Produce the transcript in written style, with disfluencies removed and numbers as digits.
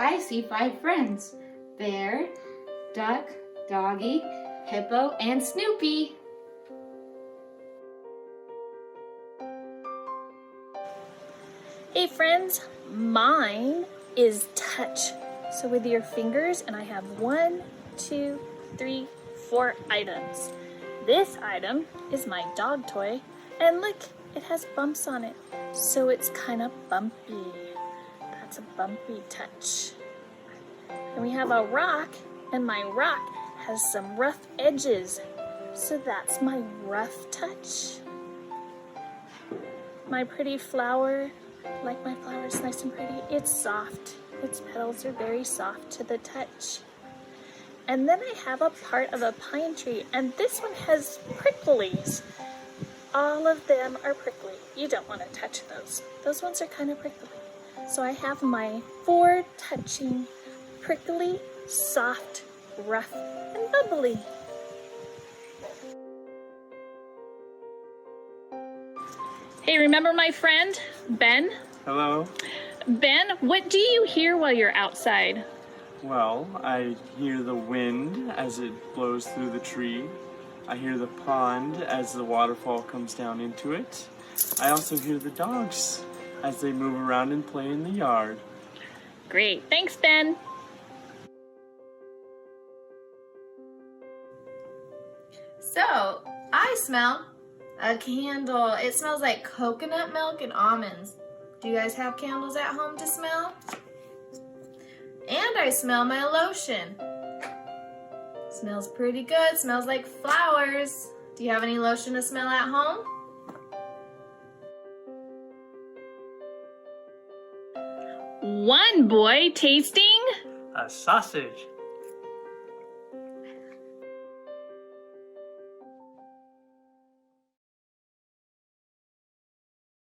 I see 5 friends. Bear, duck, doggy, hippo, and Snoopy. Hey friends, mine is touch. So with your fingers, and I have 1, 2, 3, 4 items. This item is my dog toy, and look, it has bumps on it. So it's kind of bumpy. That's a bumpy touch. And we have a rock, and my rock has some rough edges. So that's my rough touch. My pretty flower, like my flower is nice and pretty, it's soft. Its petals are very soft to the touch. And then I have a part of a pine tree, and this one has pricklies. All of them are prickly. You don't want to touch those. Those ones are kind of prickly. So I have my 4 touching, prickly, soft, rough, and bubbly. Hey, remember my friend, Ben? Hello. Ben, what do you hear while you're outside? Well, I hear the wind as it blows through the tree. I hear the pond as the waterfall comes down into it. I also hear the dogs as they move around and play in the yard. Great, thanks, Ben. So, I smell a candle. It smells like coconut milk and almonds. Do you guys have candles at home to smell? And I smell my lotion. Smells pretty good. Smells like flowers. Do you have any lotion to smell at home? One boy tasting A sausage.